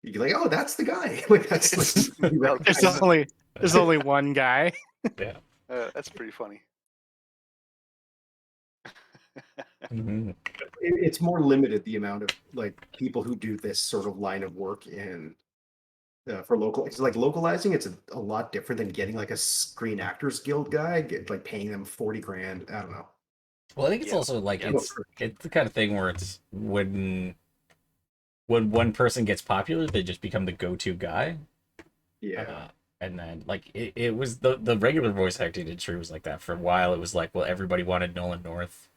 you're like, oh, that's the guy. Like that's like you Mel There's recognize. Gibson. only one guy. Yeah. That's pretty funny. Mhm. It's more limited the amount of like people who do this sort of line of work in for local. It's like localizing. It's a lot different than getting like a Screen Actors Guild guy, like paying them 40 grand. I don't know. Well, I think it's Yeah. also like Yeah. it's the kind of thing where it's when one person gets popular, they just become the go-to guy. Yeah. And then like it was the regular voice acting industry was like that for a while. It was like, well, everybody wanted Nolan North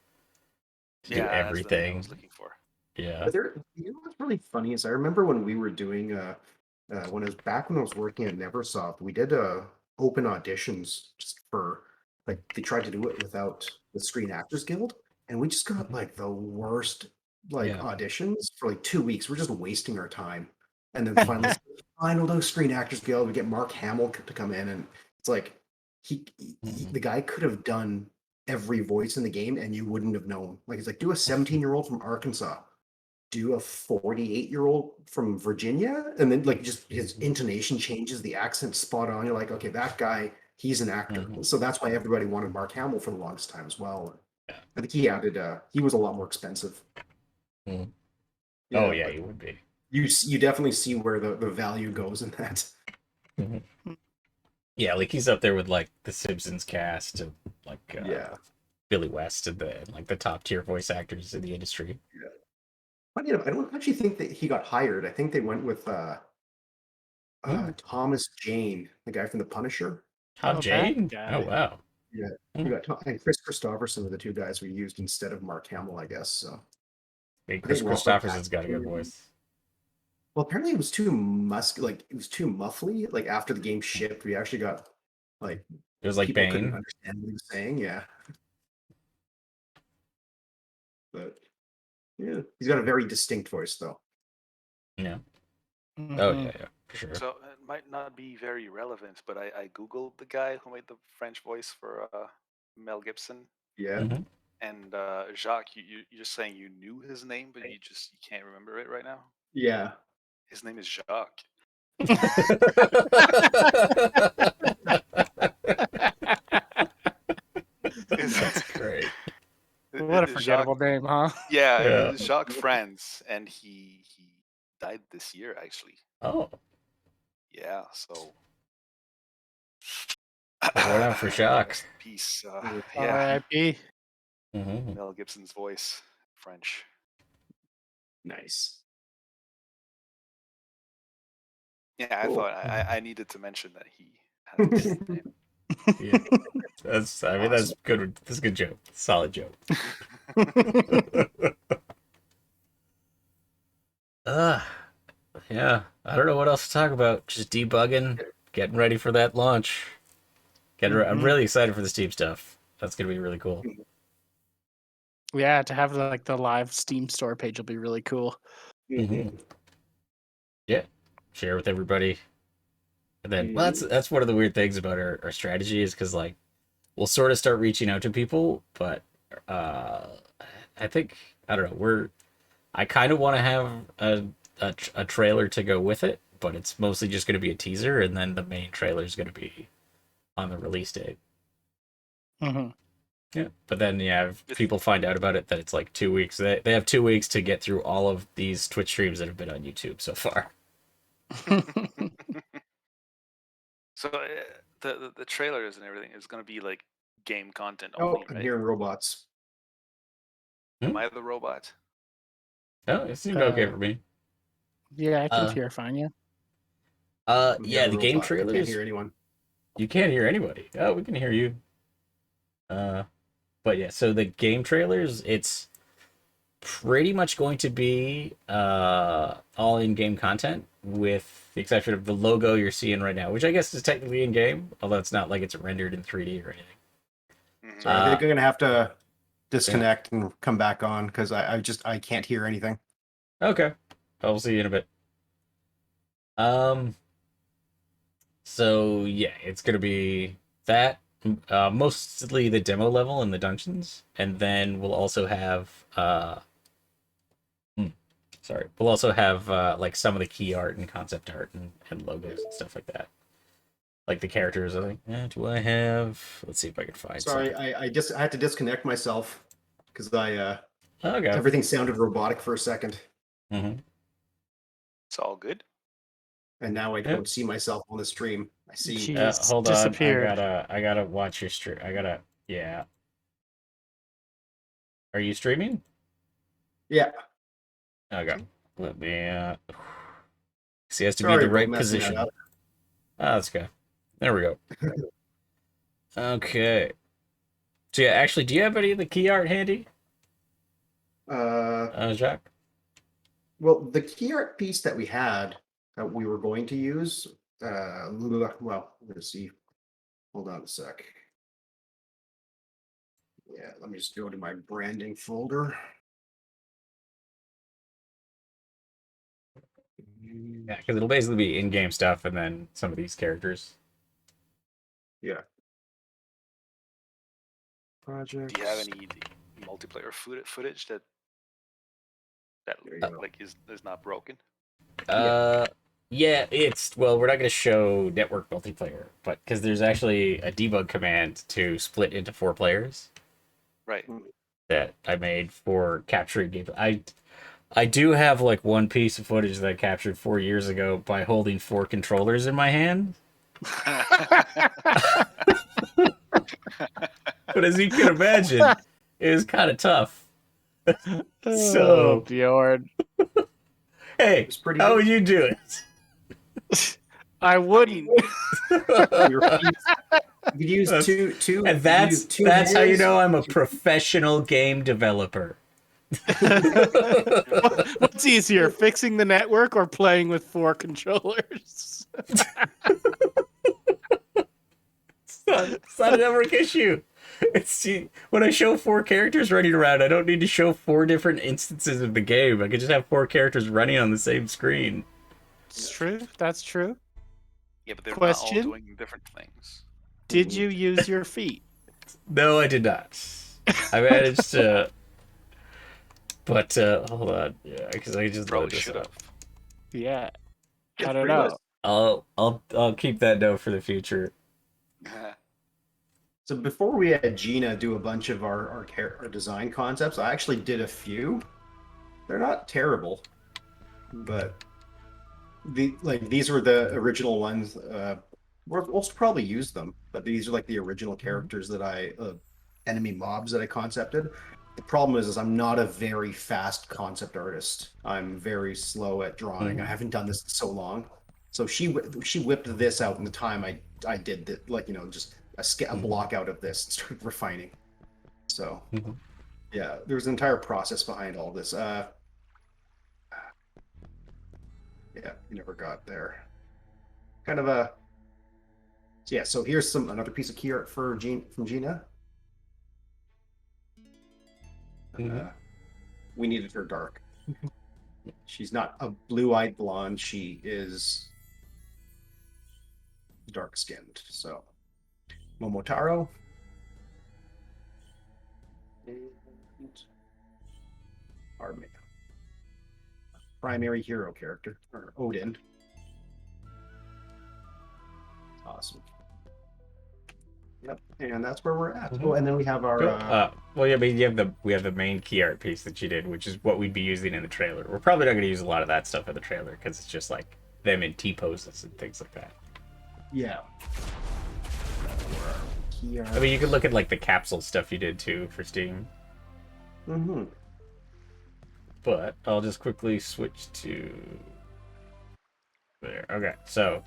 to do Yeah, that's the name I everything. was looking for. Yeah. But you know what's really funny is I remember when we were doing when I was back when I was working at Neversoft, we did open auditions just for like they tried to do it without the Screen Actors Guild, and we just got like the worst like Yeah. auditions for like 2 weeks. We're just wasting our time, and then finally, final no Screen Actors Guild. We get Mark Hamill to come in, and it's like the guy could have done every voice in the game, and you wouldn't have known. Like it's like do a 17-year-old from Arkansas, do a 48-year-old from Virginia, and then like just his intonation changes, the accent spot on. You're like, okay, that guy, he's an actor. So that's why everybody wanted Mark Hamill for the longest time as well. I think he was a lot more expensive. Mhm. Oh Yeah, yeah, but you would be. you definitely see where the value goes in that. Mhm. Yeah, like he's up there with like the Simpsons cast and like Yeah. Billy West and like the top tier voice actors in the industry. Yeah. Funny enough, I don't actually think that he got hired. I think they went with Hmm. Thomas Jane, the guy from The Punisher. Tom Oh, that Jane? Oh guy. wow. Yeah. Hmm. You got and Chris Christopherson were the two guys we used instead of Mark Hamill, I guess. So Hey, I Chris think like Christopherson's got a good voice. well, apparently it was too like it was too muffly. Like after the game shipped, we actually got like It was like people couldn't Bane. understand what he was saying. Yeah, but yeah, he's got a very distinct voice though. Yeah. Oh Mhm. yeah, yeah, for sure. So it might not be very relevant, but I googled the guy who made the French voice for Mel Gibson, Yeah, Mhm. and Jacques. You're just saying you knew his name, but you can't remember it right now. yeah. His name is Jacques. That's great. What a Jacques. forgettable name, huh? Yeah, Yeah. Jacques Friends, and he died this year actually. Oh, Yeah, so pour it out for shocks. rest in peace. Yeah. Yeah, R.I.P. Hmm. Mel Gibson's voice, French. Nice. Yeah, I Cool. thought I needed to mention that he has the same name. Yeah, that's. I mean, Awesome. that's good. That's a good joke. Solid joke. uh, yeah. I don't know what else to talk about. Just debugging, getting ready for that launch. I'm Mhm. really excited for the Steam stuff. That's gonna be really cool. Yeah, to have like the live Steam store page will be really cool. Hmm. Mhm. Yeah, share with everybody. And then, well, Mhm. that's one of the weird things about our strategy is because like we'll sort of start reaching out to people, but uh, I think I don't know. I kind of want to have a trailer to go with it, but it's mostly just going to be a teaser, and then the main trailer is going to be on the release date. Hmm. Yeah, but then yeah, if It's- people find out about it, that it's like 2 weeks. They have 2 weeks to get through all of these Twitch streams that have been on YouTube so far. so the trailers and everything is going to be like game content Oh, only, I'm right? hearing robots. Am I the robot? Oh, it seemed okay for me. Yeah, I can Uh, hear fine. Yeah. I'm Yeah, hearing a the game robot. I can't trailers. hear anyone. You can't hear anybody. Oh, we can hear you. But yeah, so the game trailers, it's pretty much going to be all in-game content, with the exception of the logo you're seeing right now, which I guess is technically in-game, although it's not like it's rendered in 3D or anything. Mhm. So I think I'm gonna have to Yeah. disconnect and come back on because I can't hear anything. Okay, I'll see you in a bit. Um, so yeah, it's gonna be that, mostly the demo level and the dungeons, and then we'll also have sorry, we'll also have like some of the key art and concept art and logos and stuff like that. Like the characters, I think. Do I have? Let's see if I can find Sorry, something. I had to disconnect myself because Okay. everything sounded robotic for a second, Mm-hmm. It's all good. and now I Yeah. don't see myself on the stream. I see. He's Hold on. disappeared. I gotta watch your stream. Yeah. Are you streaming? Yeah, Okay. Let me. See, it has to be sorry the about right messing that position. up. That's good. There we go. Okay. So yeah, actually, do you have any of the key art handy, Jacques? Well, the key art piece that we had that we were going to use, well, let's see. Hold on a sec. Yeah, let me just go to my branding folder. Yeah, because it'll basically be in-game stuff and then some of these characters. Yeah. Do Project. you have any multiplayer footage that There you go. like is not broken? Yeah, we're not going to show network multiplayer, but because there's actually a debug command to split into 4 players Right. that I made for capturing gameplay. I do have like one piece of footage that I captured 4 years ago by holding 4 controllers in my hand. But as you can imagine, it was kind of tough. Oh, So, Bjorn. hey, It's pretty how good. would you do I wouldn't. it? You could use two. And you that's use two how you hands. know I'm a professional game developer. What's easier, fixing the network or playing with 4 controllers? It's not a network issue. When I show 4 characters running around, I don't need to show 4 different instances of the game. I could just have 4 characters running on the same screen. It's true. That's true. Yeah, but they're not all Question? doing different things. Did you use your feet? No, I did not. I managed to, but hold on, yeah, because I just Probably loaded this should up. have. Yeah. It's I don't pretty know. I'll keep that note for the future. So before we had Gina do a bunch of our design concepts, I actually did a few. They're not terrible, but these were the original ones. We'll probably use them, but these are like the original characters that enemy mobs that I concepted. The problem is I'm not a very fast concept artist. I'm very slow at drawing. I haven't done this in so long. So she whipped this out in the time I did that, like, just a block out of this and started refining. So yeah, there was an entire process behind all this. Yeah, you never got there. Kind of a yeah. So here's another piece of key art for from Gina. We needed her dark. She's not a blue-eyed blonde. She is dark-skinned. So Momotaro. And our primary hero character, or Odin. Awesome. Yep, and that's where we're at. Oh, and then we have our. Well, yeah, but we have the main key art piece that you did, which is what we'd be using in the trailer. We're probably not going to use a lot of that stuff in the trailer because it's just like them in T poses and things like that. Yeah. I mean, you could look at like the capsule stuff you did too for Steam. Mm-hmm. But I'll just quickly switch to there. Okay, so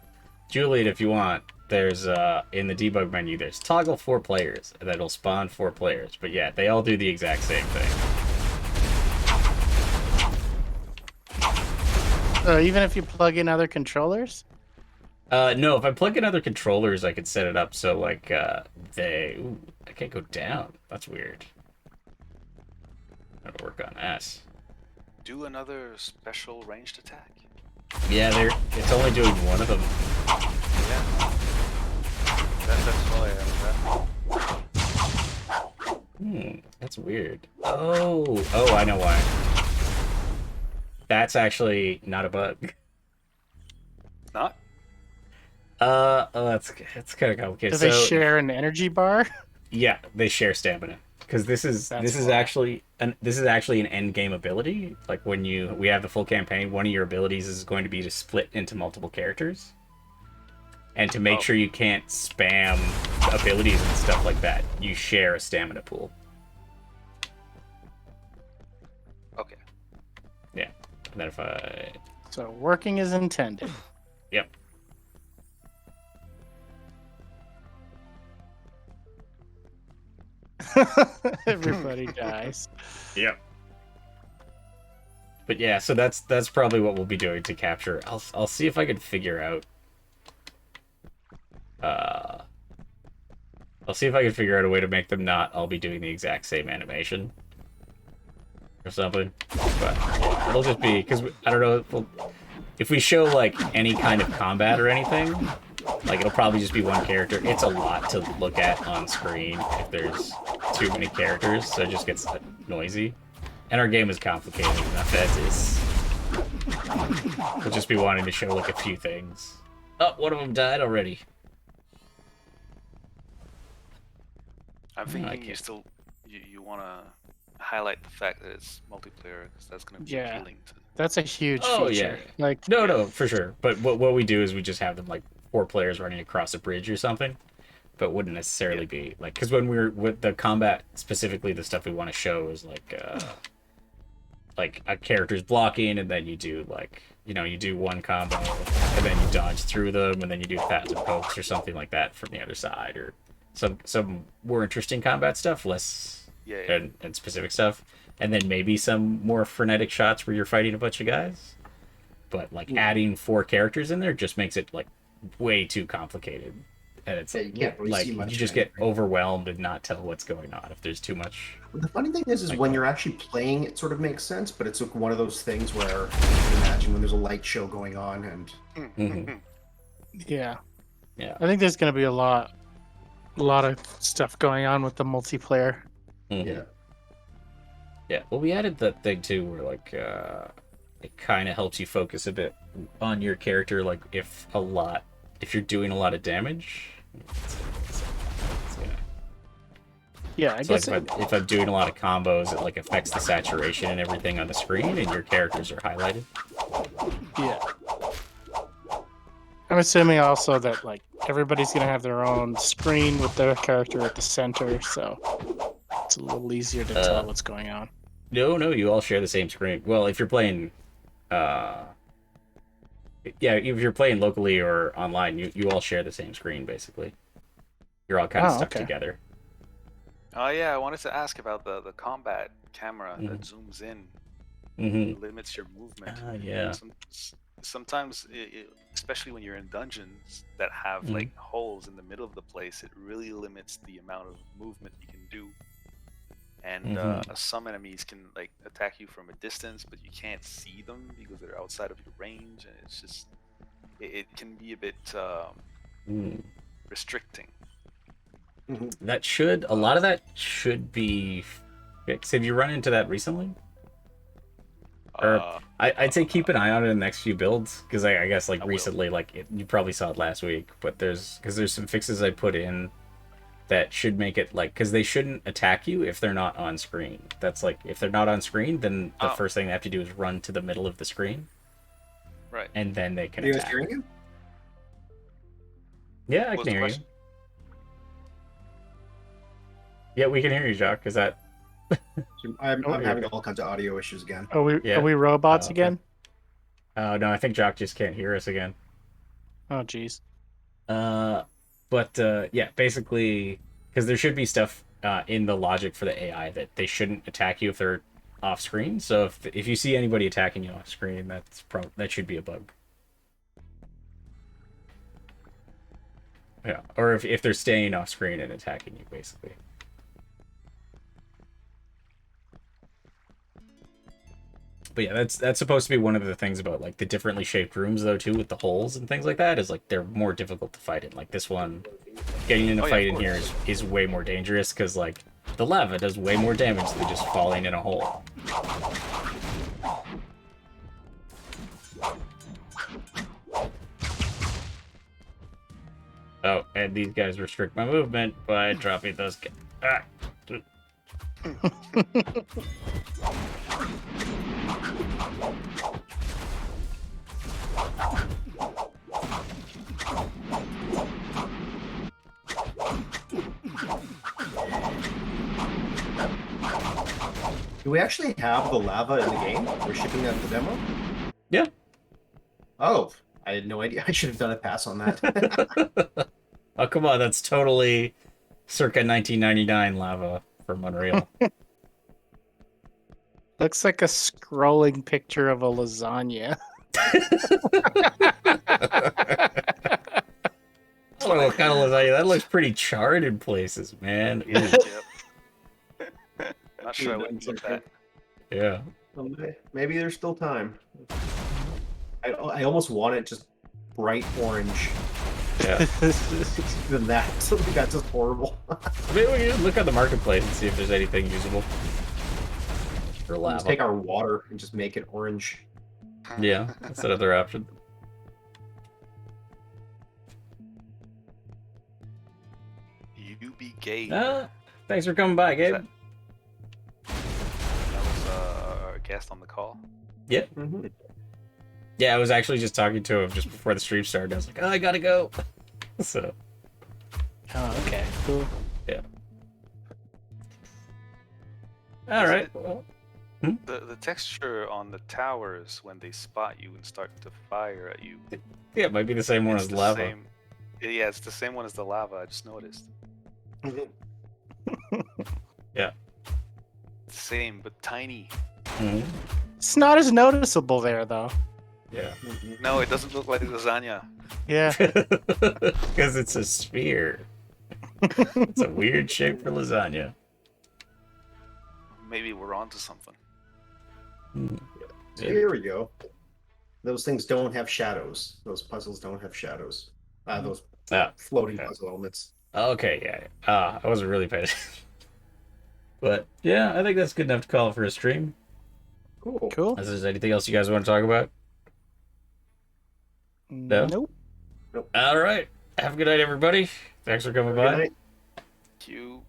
Juliet, if you want, there's in the debug menu, there's toggle 4 players, and that'll spawn 4 players. But yeah, they all do the exact same thing. So even if you plug in other controllers? No, if I plug in other controllers, I could set it up so like Ooh, I can't go down. That's weird. Gotta work on that. Do another special ranged attack. Yeah, it's only doing one of them. Yeah. That's why That's weird. Oh, I know why. That's actually not a bug. Not? That's kind of complicated. Do they share an energy bar? Yeah, they share stamina because this is actually an end game ability. Like when we have the full campaign, one of your abilities is going to be to split into multiple characters, and to make sure you can't spam abilities and stuff like that, you share a stamina pool. Okay. Yeah, and then if I So working as intended. Yep. Everybody dies. Yep. But yeah, so that's probably what we'll be doing to capture. I'll see if I can figure out. I'll see if I can figure out a way to make them not all be doing the exact same animation or something. But yeah, it'll just be because I don't know if we show like any kind of combat or anything. Like, it'll probably just be one character. It's a lot to look at on screen if there's too many characters, so it just gets noisy. And our game is complicated enough as is. We'll just be wanting to show, like, a few things. Oh, one of them died already. I'm thinking you want to highlight the fact that it's multiplayer, because that's going to be appealing to... That's a huge feature. Yeah. Like, no, for sure. But what we do is we just have them, like, 4 players running across a bridge or something, but wouldn't necessarily be like, because when we're with the combat, specifically the stuff we want to show is like a character's blocking, and then you do like, you do one combo and then you dodge through them, and then you do pads and pokes or something like that from the other side, or some more interesting combat stuff, less and specific stuff, and then maybe some more frenetic shots where you're fighting a bunch of guys. But like adding 4 characters in there just makes it like way too complicated, and it's you just get overwhelmed and not tell what's going on if there's too much. The funny thing is when you're actually playing, it sort of makes sense, but it's like one of those things where you can imagine when there's a light show going on and yeah, I think there's going to be a lot of stuff going on with the multiplayer. Yeah, well, we added that thing too where like it kind of helps you focus a bit on your character, like if you're doing a lot of damage. Yeah, I guess like if I'm doing a lot of combos, it like affects the saturation and everything on the screen, and your characters are highlighted. Yeah. I'm assuming also that like everybody's gonna have their own screen with their character at the center, so it's a little easier to tell what's going on. No, you all share the same screen. Well, if you're playing if you're playing locally or online, you all share the same screen, basically. You're all kind of stuck together. Oh yeah, I wanted to ask about the combat camera that zooms in, limits your movement. Yeah. Sometimes, especially when you're in dungeons that have like holes in the middle of the place, it really limits the amount of movement you can do. And some enemies can like attack you from a distance, but you can't see them because they're outside of your range, and it's just it can be a bit restricting. A lot of that should be fixed. Have you run into that recently? Or I'd say keep an eye on it in the next few builds, because I guess like recently, like you probably saw it last week, but there's some fixes I put in that should make it like, because they shouldn't attack you if they're not on screen. That's like, if they're not on screen, then the first thing they have to do is run to the middle of the screen. Right. And then they can Are you attack. guys hearing him? Yeah, I can hear you. Yeah, we can hear you, Jacques. Is that... I'm having all kinds of audio issues again. Are we robots again? Oh, no, I think Jacques just can't hear us again. Oh, jeez. Yeah, basically, because there should be stuff in the logic for the AI that they shouldn't attack you if they're off screen. So if you see anybody attacking you off screen, that should be a bug. Yeah, or if they're staying off screen and attacking you, basically. But yeah, that's supposed to be one of the things about like the differently shaped rooms though too, with the holes and things like that, is like they're more difficult to fight in. Like this one, getting in a fight in here is way more dangerous because like the lava does way more damage than just falling in a hole. Oh, and these guys restrict my movement by dropping those. Ah. Do we actually have the lava in the game? We're shipping that in the demo? Yeah. Oh, I had no idea. I should have done a pass on that. Oh, come on. That's totally circa 1999 lava from Unreal. Looks like a scrolling picture of a lasagna. I don't know what kind of lasagna. That looks pretty charred in places, man. Yeah, yep. Not sure I wouldn't put that. Yeah. Well, maybe there's still time. I almost want it just bright orange. Yeah. Than that. Something that's just horrible. Maybe we can look at the marketplace and see if there's anything usable for lava. Just take our water and just make it orange. Yeah, that's another option. You be gay. Thanks for coming by, Gabe. That was our guest on the call. Yeah. Mm-hmm. Yeah, I was actually just talking to him just before the stream started. I was like, oh, I gotta go. So. Oh, okay. Cool. Yeah. All right. Well, The texture on the towers when they spot you and start to fire at you. yeah, it might be the same one it's as the lava. same- Yeah, it's the same one as the lava. I just noticed. Yeah. Same, but tiny. Mhm. It's not as noticeable there, though. Yeah. No, it doesn't look like lasagna. Yeah. Because it's a sphere. It's a weird shape for lasagna. Maybe we're onto something. Here we go. Those things don't have shadows. Those puzzles don't have shadows. Those floating okay. puzzle elements. Okay, yeah. I wasn't really paying attention. But yeah, I think that's good enough to call it for a stream. Cool. Cool. Unless there's anything else you guys want to talk about? No? Nope. All right. Have a good night, everybody. Thanks for coming by. Good night. Cute.